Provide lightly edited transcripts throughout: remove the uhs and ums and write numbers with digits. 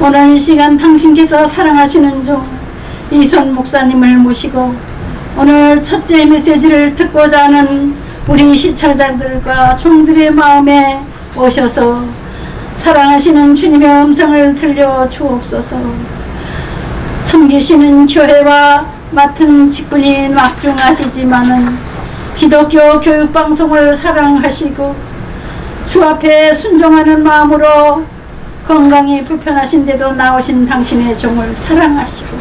오늘 이 시간 당신께서 사랑하시는 종 이손 목사님을 모시고 오늘 첫째 메시지를 듣고자 하는 우리 시청자들과 종들의 마음에 오셔서 사랑하시는 주님의 음성을 들려 주옵소서. 섬기시는 교회와 맡은 직분이 막중하시지만은 기독교 교육방송을 사랑하시고 주 앞에 순종하는 마음으로 건강이 불편하신데도 나오신 당신의 종을 사랑하시고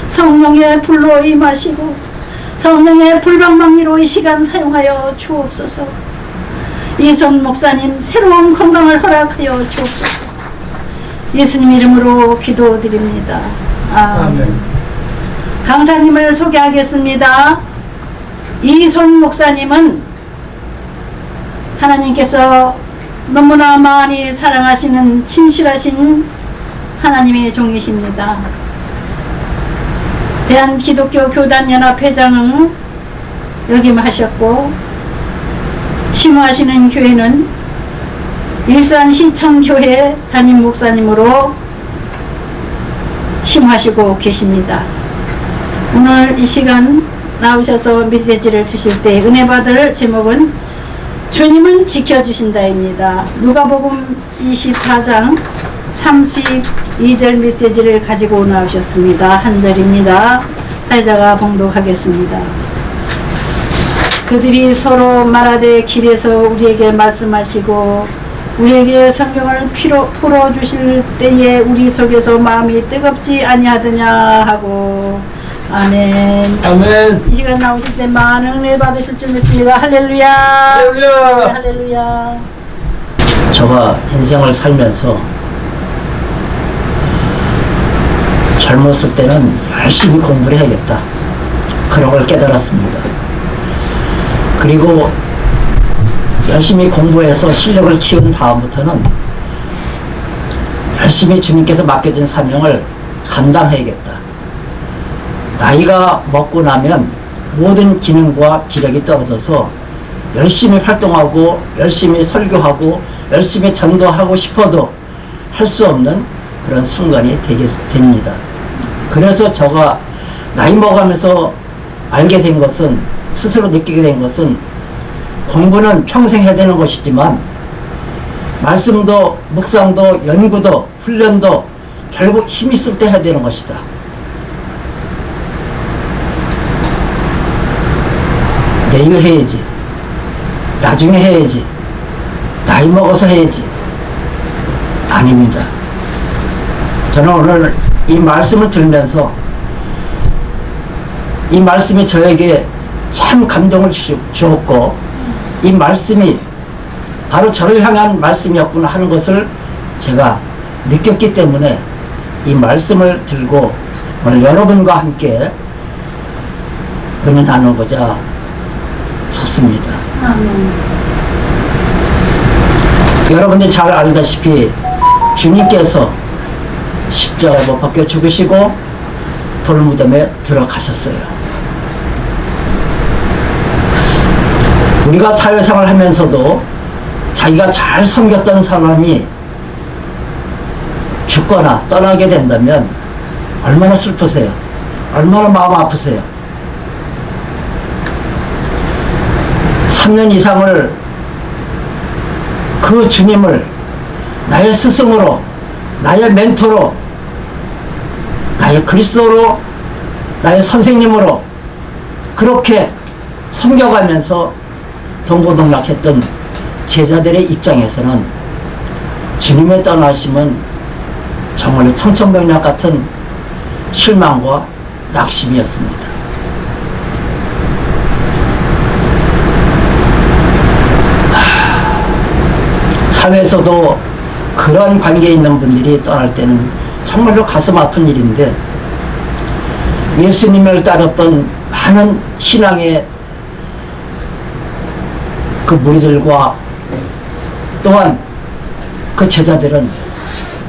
성령의 불로 임하시고 성령의 불방망이로 이 시간 사용하여 주옵소서. 이손 목사님 새로운 건강을 허락하여 주옵소서. 예수님 이름으로 기도드립니다. 아멘. 강사님을 소개하겠습니다. 이손 목사님은 하나님께서 너무나 많이 사랑하시는 진실하신 하나님의 종이십니다. 대한기독교교단연합회장은 역임하셨고 심호하시는 교회는 일산시청교회 담임 목사님으로 심호하시고 계십니다. 오늘 이 시간 나오셔서 메시지를 주실 때 은혜 받을 제목은 주님은 지켜주신다입니다. 누가복음 24장 32절 메시지를 가지고 나오셨습니다. 한 절입니다. 사회자가 봉독하겠습니다. 그들이 서로 말하되 길에서 우리에게 말씀하시고 우리에게 성경을 풀어주실 때에 우리 속에서 마음이 뜨겁지 아니하더냐 하고 아멘. 아멘. 이 시간 나오실 때 많은 은혜 받으실 줄 믿습니다. 할렐루야. 할렐루야. 할렐루야. 제가 인생을 살면서 젊었을 때는 열심히 공부를 해야겠다 그런 걸 깨달았습니다. 그리고 열심히 공부해서 실력을 키운 다음부터는 열심히 주님께서 맡겨준 사명을 감당해야겠다. 나이가 먹고 나면 모든 기능과 기력이 떨어져서 열심히 활동하고 열심히 설교하고 열심히 전도하고 싶어도 할 수 없는 그런 순간이 됩니다. 그래서 제가 나이 먹으면서 알게 된 것은, 스스로 느끼게 된 것은 공부는 평생 해야 되는 것이지만 말씀도 묵상도 연구도 훈련도 결국 힘 있을 때 해야 되는 것이다. 내일 해야지, 나중에 해야지, 나이 먹어서 해야지. 아닙니다. 저는 오늘 이 말씀을 들으면서 이 말씀이 저에게 참 감동을 주었고 이 말씀이 바로 저를 향한 말씀이었구나 하는 것을 제가 느꼈기 때문에 이 말씀을 들고 오늘 여러분과 함께 은혜 나누고자 섰습니다. 아멘. 여러분들이 잘 알다시피 주님께서 십자가에 못 박혀 죽으시고 돌무덤에 들어가셨어요. 우리가 사회생활 하면서도 자기가 잘 섬겼던 사람이 죽거나 떠나게 된다면 얼마나 슬프세요? 얼마나 마음 아프세요? 3년 이상을 그 주님을 나의 스승으로, 나의 멘토로, 나의 그리스도로, 나의 선생님으로 그렇게 섬겨가면서 동고동락했던 제자들의 입장에서는 주님의 떠나심은 정말로 청천벽력 같은 실망과 낙심이었습니다. 사회에서도 그런 관계에 있는 분들이 떠날 때는 정말로 가슴 아픈 일인데 예수님을 따랐던 많은 신앙의 그 무리들과 또한 그 제자들은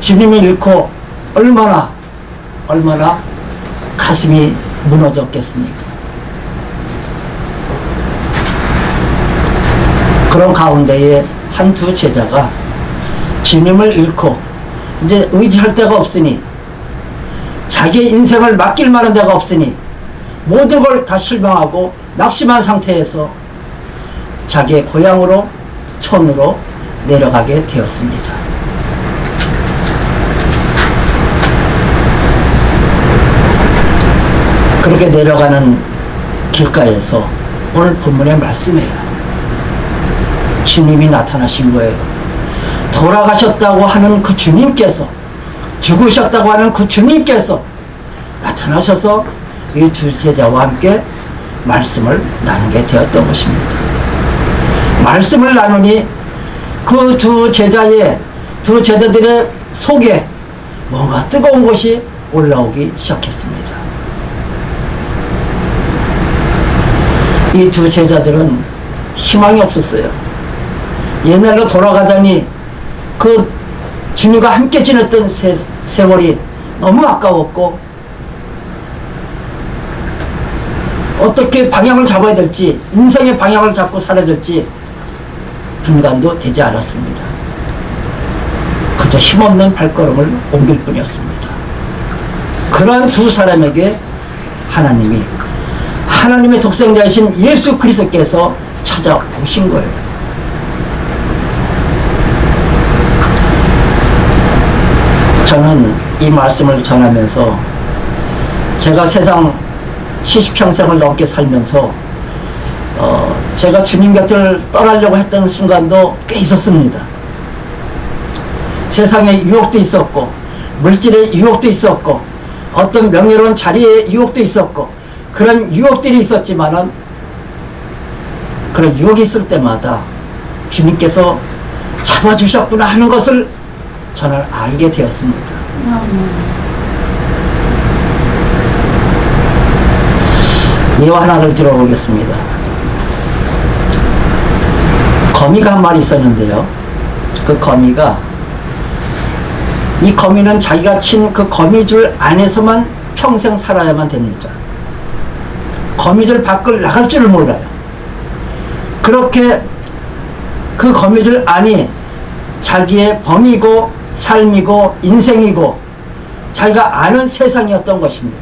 주님을 잃고 얼마나 가슴이 무너졌겠습니까? 그런 가운데에 한두 제자가 주님을 잃고 이제 의지할 데가 없으니, 자기의 인생을 맡길 만한 데가 없으니 모든 걸 다 실망하고 낙심한 상태에서 자기의 고향으로, 촌으로 내려가게 되었습니다. 그렇게 내려가는 길가에서 오늘 본문의 말씀이에요. 주님이 나타나신 거예요. 돌아가셨다고 하는 그 주님께서, 죽으셨다고 하는 그 주님께서 나타나셔서 이 두 제자와 함께 말씀을 나누게 되었던 것입니다. 말씀을 나누니 그 두 제자들의 속에 뭔가 뜨거운 것이 올라오기 시작했습니다. 이 두 제자들은 희망이 없었어요. 옛날로 돌아가자니 그 주님과 함께 지냈던 세월이 너무 아까웠고, 어떻게 방향을 잡아야 될지, 인생의 방향을 잡고 살아야 될지 분간도 되지 않았습니다. 그저 힘없는 발걸음을 옮길 뿐이었습니다. 그러한 두 사람에게 하나님의 독생자이신 예수 그리스도께서 찾아오신 거예요. 저는 이 말씀을 전하면서 제가 세상 70평생을 넘게 살면서 제가 주님 곁을 떠나려고 했던 순간도 꽤 있었습니다. 세상에 유혹도 있었고, 물질의 유혹도 있었고, 어떤 명예로운 자리의 유혹도 있었고, 그런 유혹들이 있었지만은 그런 유혹이 있을 때마다 주님께서 잡아주셨구나 하는 것을 저는 알게 되었습니다. 예화 하나를 들어보겠습니다. 거미가 한 마리 있었는데요. 그 거미가, 이 거미는 자기가 친 그 거미줄 안에서만 평생 살아야만 됩니다. 거미줄 밖을 나갈 줄을 몰라요. 그렇게 그 거미줄 안이 자기의 범이고 삶이고 인생이고 자기가 아는 세상이었던 것입니다.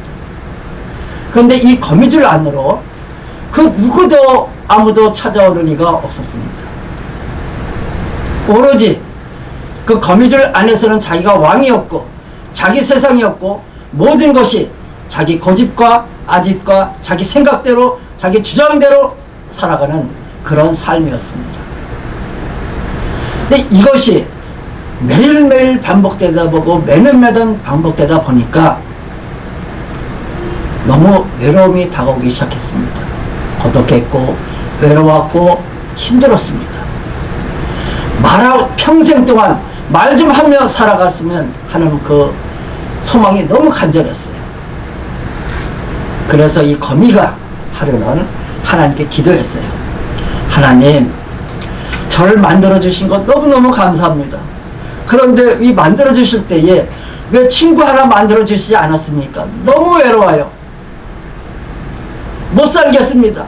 그런데 이 거미줄 안으로 그 누구도 아무도 찾아오는 이가 없었습니다. 오로지 그 거미줄 안에서는 자기가 왕이었고 자기 세상이었고 모든 것이 자기 고집과 아집과 자기 생각대로 자기 주장대로 살아가는 그런 삶이었습니다. 근데 이것이 매일매일 반복되다 보고 매년 반복되다 보니까 너무 외로움이 다가오기 시작했습니다. 고독했고 외로웠고 힘들었습니다. 평생 동안 말 좀 하며 살아갔으면 하는 그 소망이 너무 간절했어요. 그래서 이 거미가 하루는 하나님께 기도했어요. 하나님, 저를 만들어주신 것 너무너무 감사합니다. 그런데 이 만들어주실 때에 왜 친구 하나 만들어주시지 않았습니까? 너무 외로워요. 못 살겠습니다.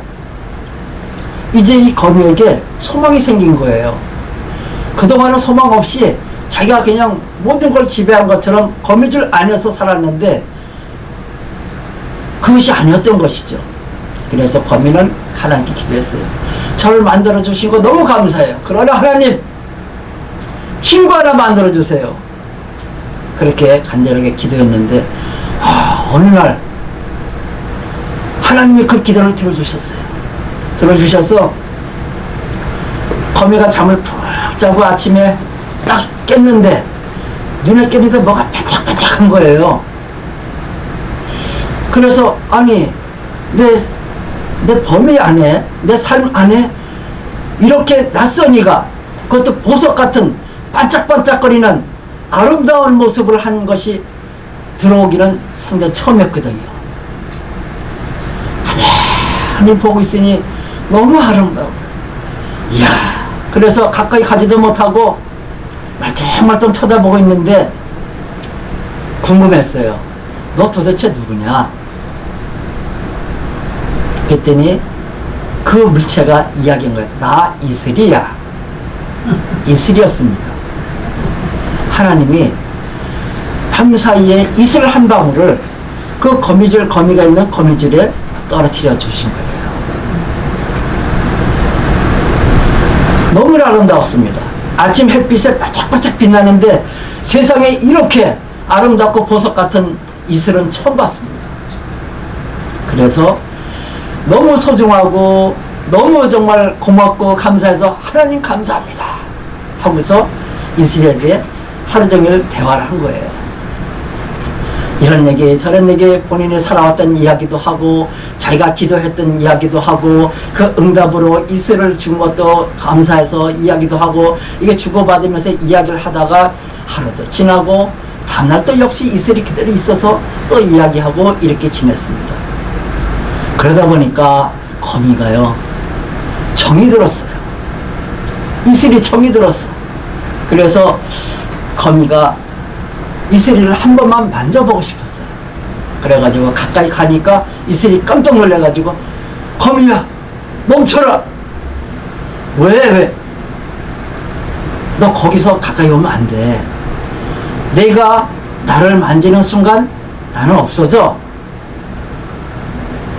이제 이 거미에게 소망이 생긴 거예요. 그동안은 소망 없이 자기가 그냥 모든 걸 지배한 것처럼 거미줄 안에서 살았는데 그것이 아니었던 것이죠. 그래서 거미는 하나님께 기도했어요. 저를 만들어주신 거 너무 감사해요. 그러나 하나님, 친구 하나 만들어주세요. 그렇게 간절하게 기도했는데 어느 날 하나님이 그 기도를 들어주셨어요. 들어주셔서 거미가 잠을 푹 자고 아침에 딱 깼는데 눈에 깼는데 뭐가 반짝반짝한 거예요. 그래서 아니 내 범위 안에, 내 삶 안에 이렇게 낯선 이가, 그것도 보석 같은 반짝반짝거리는 아름다운 모습을 한 것이 들어오기는 상당히 처음이었거든요. 하나님 보고 있으니 너무 아름다워. 이야, 그래서 가까이 가지도 못하고 말똥말똥 쳐다보고 있는데 궁금했어요. 너 도대체 누구냐? 그랬더니 그 물체가 이야기한 거예요. 나 이슬이야. 이슬이었습니다. 하나님이 밤 사이에 이슬 한 방울을 그 거미가 있는 거미줄에 떨어뜨려 주신 거예요. 너무 아름다웠습니다. 아침 햇빛에 바짝바짝 빛나는데 세상에 이렇게 아름답고 보석 같은 이슬은 처음 봤습니다. 그래서 너무 소중하고 너무 정말 고맙고 감사해서 하나님 감사합니다 하고서 이슬에게 하루 종일 대화를 한 거예요. 이런 얘기 저런 얘기 본인이 살아왔던 이야기도 하고 자기가 기도했던 이야기도 하고 그 응답으로 이슬을 준 것도 감사해서 이야기도 하고 이게 주고받으면서 이야기를 하다가 하루도 지나고 다음날 또 역시 이슬이 그대로 있어서 또 이야기하고 이렇게 지냈습니다. 그러다 보니까 거미가요 정이 들었어요. 이슬이 정이 들었어. 그래서 거미가 이슬이를 한 번만 만져보고 싶었어요. 그래가지고 가까이 가니까 이슬이 깜짝 놀래가지고 거미야 멈춰라. 왜? 너 거기서 가까이 오면 안 돼. 내가 나를 만지는 순간 나는 없어져.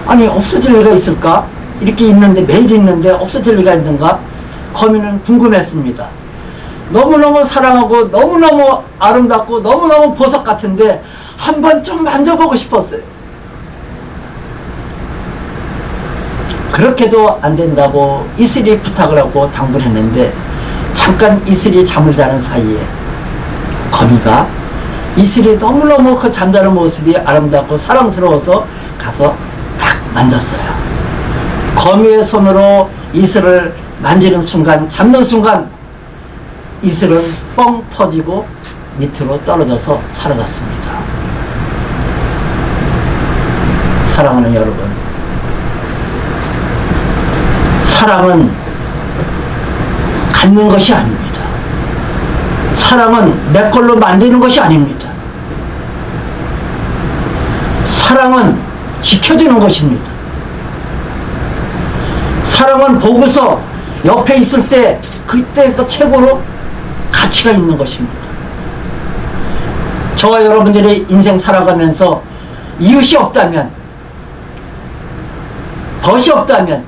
아니 없어질 리가 있을까? 이렇게 있는데 매일 있는데 없어질 리가 있는가? 거미는 궁금했습니다. 너무너무 사랑하고 너무너무 아름답고 너무너무 보석 같은데 한 번 좀 만져보고 싶었어요. 그렇게도 안 된다고 이슬이 부탁을 하고 당부를 했는데 잠깐 이슬이 잠을 자는 사이에 거미가 이슬이 너무너무 그 잠자는 모습이 아름답고 사랑스러워서 가서 딱 만졌어요. 거미의 손으로 이슬을 만지는 순간, 잡는 순간 이슬은 뻥 터지고 밑으로 떨어져서 사라졌습니다. 사랑하는 여러분, 사랑은 갖는 것이 아닙니다. 사랑은 내 걸로 만드는 것이 아닙니다. 사랑은 지켜주는 것입니다. 사랑은 보고서 옆에 있을 때 그때 그 최고로 가치가 있는 것입니다. 저와 여러분들의 인생 살아가면서 이웃이 없다면, 벗이 없다면,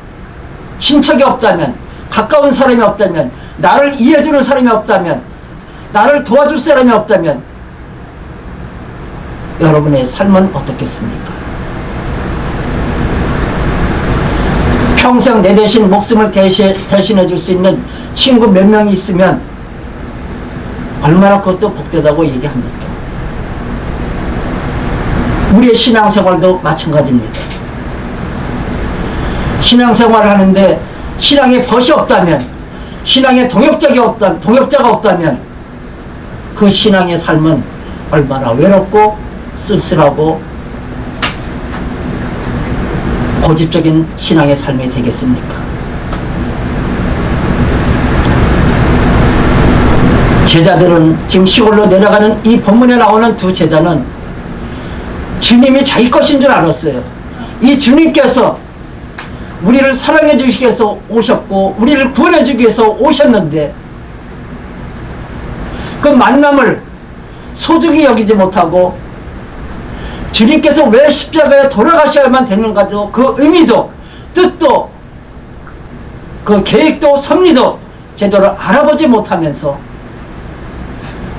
친척이 없다면, 가까운 사람이 없다면, 나를 이해해주는 사람이 없다면, 나를 도와줄 사람이 없다면 여러분의 삶은 어떻겠습니까? 평생 내 대신 목숨을 대신해 줄 수 있는 친구 몇 명이 있으면 얼마나 그것도 복되다고 얘기합니까? 우리의 신앙생활도 마찬가지입니다. 신앙생활을 하는데 신앙에 벗이 없다면, 신앙에 동역자가 없다면 그 신앙의 삶은 얼마나 외롭고 쓸쓸하고 고집적인 신앙의 삶이 되겠습니까? 제자들은 지금 시골로 내려가는 이 본문에 나오는 두 제자는 주님이 자기 것인 줄 알았어요. 이 주님께서 우리를 사랑해 주시기 위해서 오셨고 우리를 구원해 주기 위해서 오셨는데 그 만남을 소중히 여기지 못하고 주님께서 왜 십자가에 돌아가셔야만 되는가도 그 의미도 뜻도 그 계획도 섭리도 제대로 알아보지 못하면서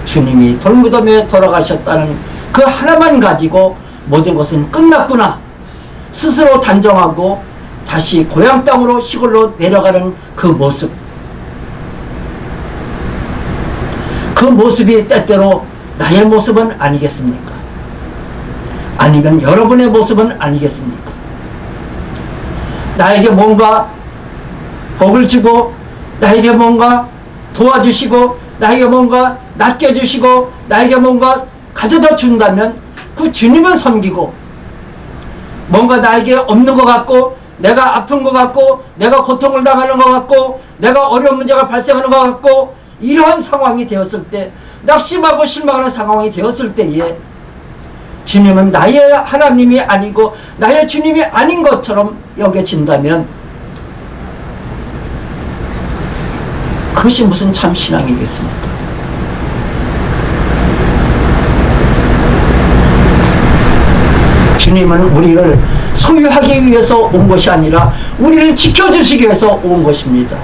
주님이 돌무덤에 돌아가셨다는 그 하나만 가지고 모든 것은 끝났구나 스스로 단정하고 다시 고향 땅으로 시골로 내려가는 그 모습, 그 모습이 때때로 나의 모습은 아니겠습니까? 아니면 여러분의 모습은 아니겠습니까? 나에게 뭔가 복을 주고 나에게 뭔가 도와주시고 나에게 뭔가 낚여주시고 나에게 뭔가 가져다 준다면 그 주님은 섬기고 뭔가 나에게 없는 것 같고 내가 아픈 것 같고 내가 고통을 당하는 것 같고 내가 어려운 문제가 발생하는 것 같고 이러한 상황이 되었을 때 낙심하고 실망하는 상황이 되었을 때에 주님은 나의 하나님이 아니고 나의 주님이 아닌 것처럼 여겨진다면 그것이 무슨 참 신앙이겠습니까? 주님은 우리를 소유하기 위해서 온 것이 아니라 우리를 지켜주시기 위해서 온 것입니다.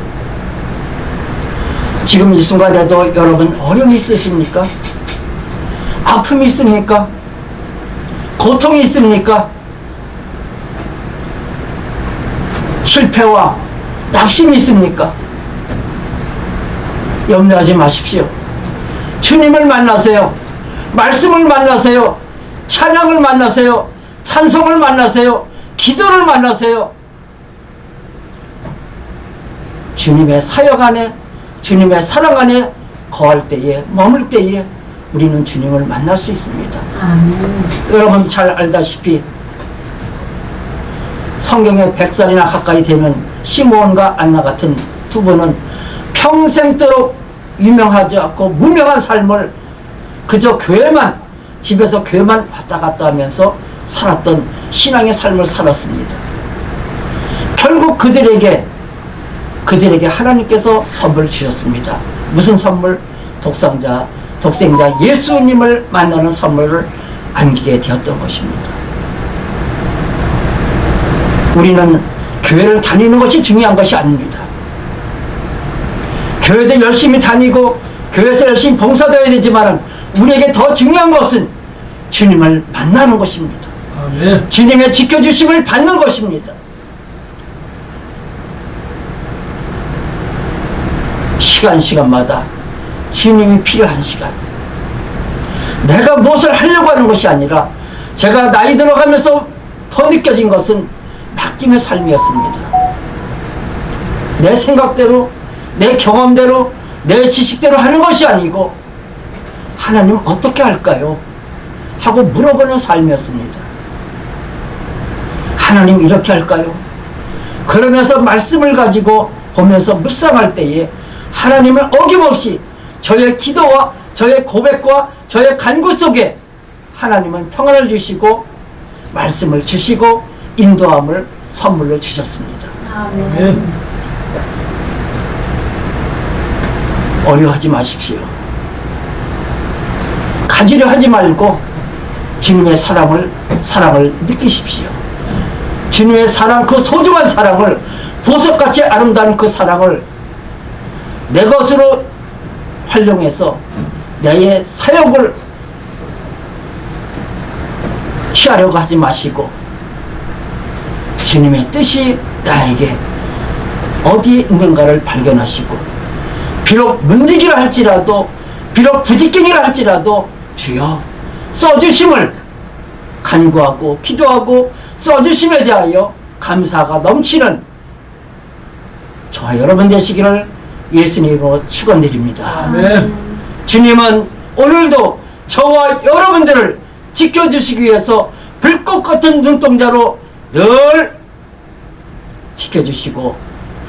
지금 이 순간에도 여러분 어려움이 있으십니까? 아픔이 있습니까? 고통이 있습니까? 실패와 낙심이 있습니까? 염려하지 마십시오. 주님을 만나세요. 말씀을 만나세요. 찬양을 만나세요. 찬송을 만나세요. 기도를 만나세요. 주님의 사역 안에, 주님의 사랑 안에 거할 때에, 머물 때에 우리는 주님을 만날 수 있습니다. 아멘. 여러분 잘 알다시피 성경에 100살이나 가까이 되는 시므온과 안나 같은 두 분은 평생도록 유명하지 않고 무명한 삶을 그저 교회만, 집에서 교회만 왔다 갔다 하면서 살았던 신앙의 삶을 살았습니다. 결국 그들에게 하나님께서 선물을 주셨습니다. 무슨 선물? 독생자 예수님을 만나는 선물을 안기게 되었던 것입니다. 우리는 교회를 다니는 것이 중요한 것이 아닙니다. 교회도 열심히 다니고 교회에서 열심히 봉사도 해야 되지만 우리에게 더 중요한 것은 주님을 만나는 것입니다. 아멘. 주님의 지켜주심을 받는 것입니다. 시간마다 주님이 필요한 시간, 내가 무엇을 하려고 하는 것이 아니라 제가 나이 들어가면서 더 느껴진 것은 맡김의 삶이었습니다. 내 생각대로, 내 경험대로, 내 지식대로 하는 것이 아니고 하나님 어떻게 할까요? 하고 물어보는 삶이었습니다. 하나님 이렇게 할까요? 그러면서 말씀을 가지고 보면서 묵상할 때에 하나님은 어김없이 저의 기도와 저의 고백과 저의 간구 속에 하나님은 평안을 주시고 말씀을 주시고 인도함을 선물로 주셨습니다. 아멘. 어려워하지 마십시오. 가지려 하지 말고 주님의 사랑을 느끼십시오. 주님의 사랑, 그 소중한 사랑을, 보석같이 아름다운 그 사랑을 내 것으로 활용해서 나의 사역을 취하려고 하지 마시고 주님의 뜻이 나에게 어디에 있는가를 발견하시고 비록 문지기라 할지라도 비록 부지깽이라 할지라도 주여 써주심을 간구하고 기도하고 써주심에 대하여 감사가 넘치는 저와 여러분 되시기를 예수님으로 축원드립니다. 아멘. 주님은 오늘도 저와 여러분들을 지켜주시기 위해서 불꽃 같은 눈동자로 늘 지켜주시고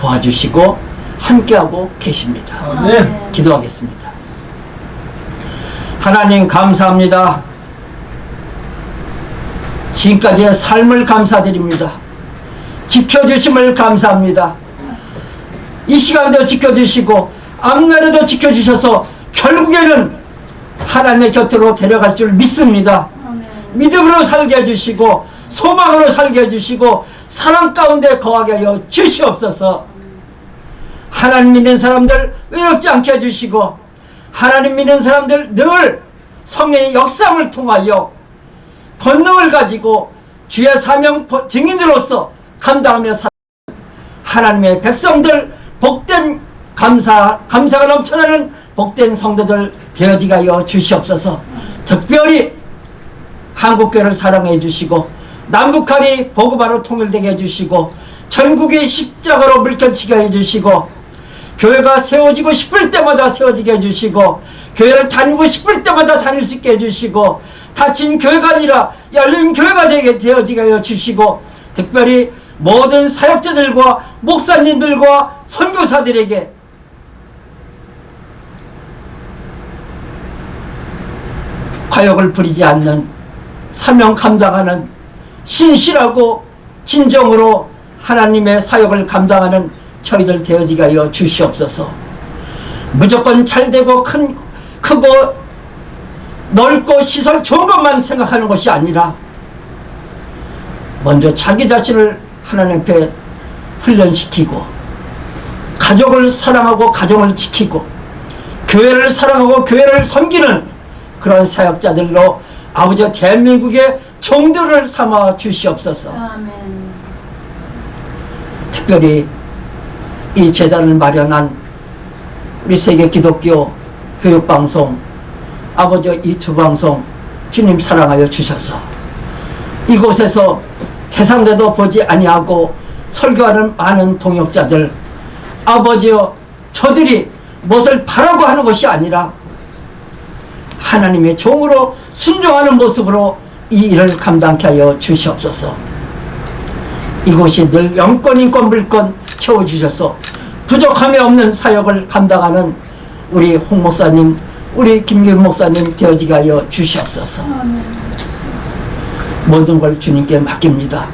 도와주시고 함께하고 계십니다. 아멘. 기도하겠습니다. 하나님 감사합니다. 지금까지의 삶을 감사드립니다. 지켜주심을 감사합니다. 이 시간도 지켜주시고 앞날에도 지켜주셔서 결국에는 하나님의 곁으로 데려갈 줄 믿습니다. 믿음으로 살게 해주시고 소망으로 살게 해주시고 사랑 가운데 거하게 하여 주시옵소서. 하나님 믿는 사람들 외롭지 않게 해주시고 하나님 믿는 사람들 늘 성령의 역사를 통하여 권능을 가지고 주의 사명 증인으로서 감당하며 사는 하나님의 백성들 복된 감사가 넘쳐나는 복된 성도들 되어지게 하여 주시옵소서. 특별히 한국교회를 사랑해 주시고 남북한이 복음화로 통일되게 해주시고 전국이 십자가로 물결치게 해주시고 교회가 세워지고 싶을 때마다 세워지게 해주시고 교회를 다니고 싶을 때마다 다닐 수 있게 해주시고 닫힌 교회가 아니라 열린 교회가 되게 되어지게 해주시고 특별히 모든 사역자들과 목사님들과 선교사들에게 과욕을 부리지 않는 사명 감당하는 신실하고 진정으로 하나님의 사역을 감당하는 저희들 되어지게 하여 주시옵소서. 무조건 잘되고 크고 넓고 시설 좋은 것만 생각하는 것이 아니라 먼저 자기 자신을 하나님 앞에 훈련시키고, 가족을 사랑하고 가정을 지키고, 교회를 사랑하고 교회를 섬기는 그런 사역자들로 아버지 대한민국의 종들을 삼아 주시옵소서. 아멘. 특별히 이 재단을 마련한 우리 세계 기독교 교육방송, 아버지 이 두 방송 주님 사랑하여 주셔서 이곳에서 대상자도 보지 아니하고 설교하는 많은 동역자들, 아버지여, 저들이 무엇을 바라고 하는 것이 아니라 하나님의 종으로 순종하는 모습으로 이 일을 감당케 하여 주시옵소서. 이곳이 늘 영권, 인권, 물권 채워주셔서 부족함이 없는 사역을 감당하는 우리 홍 목사님, 우리 김규 목사님 되어지게 하여 주시옵소서. 모든 걸 주님께 맡깁니다.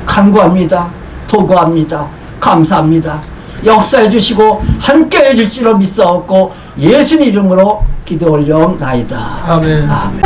간구합니다. 도구합니다. 감사합니다. 역사해 주시고 함께 해 주시기로 믿사옵고 예수님 이름으로 기도 올려옵나이다. 아멘. 아멘.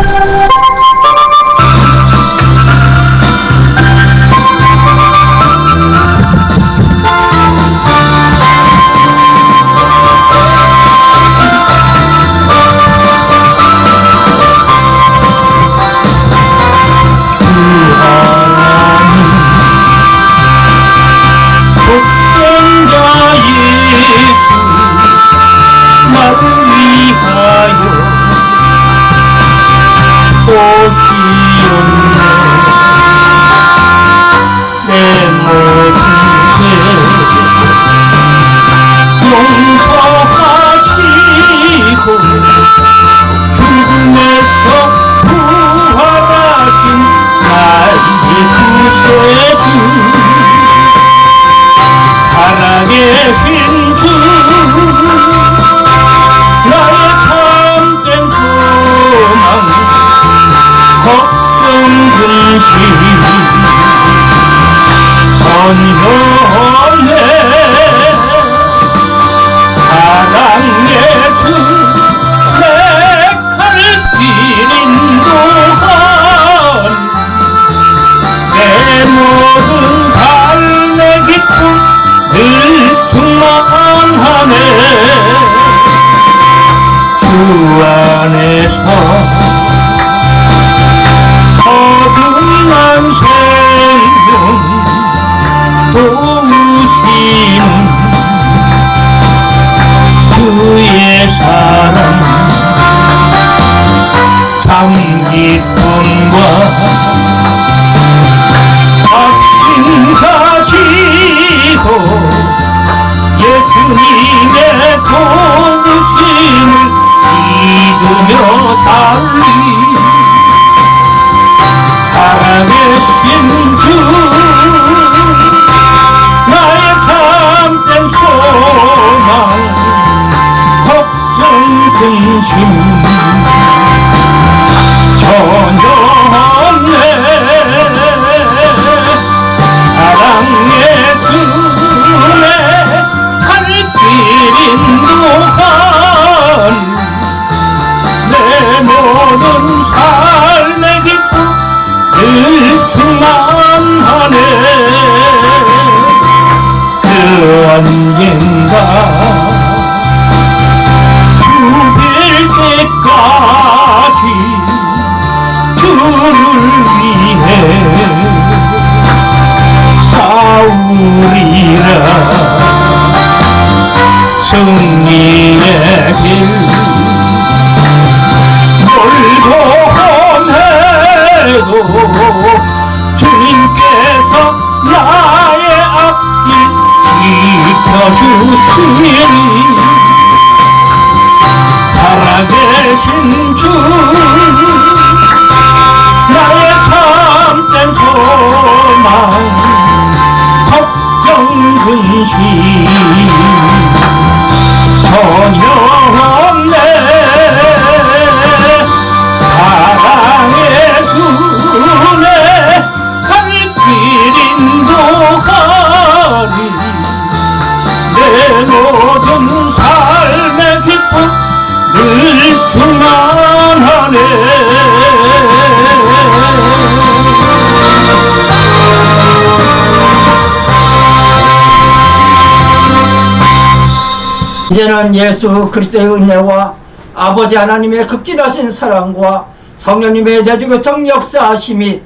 이제는 예수 그리스도의 은혜와 아버지 하나님의 극진하신 사랑과 성령님의 내주교통 역사하심이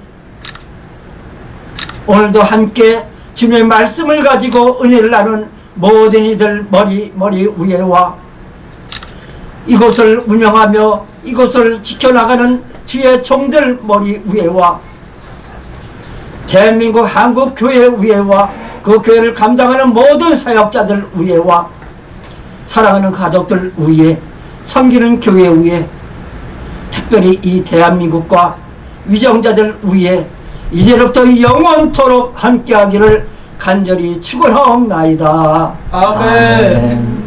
오늘도 함께 주님의 말씀을 가지고 은혜를 나눈 모든 이들 머리 위에와 이곳을 운영하며 이곳을 지켜나가는 주의 종들 머리 위에와 대한민국 한국교회 위에와 그 교회를 감당하는 모든 사역자들 위에와 사랑하는 가족들 위에 섬기는 교회 위에 특별히 이 대한민국과 위정자들 위에 이제부터 영원토록 함께하기를 간절히 축원하옵나이다. 아멘.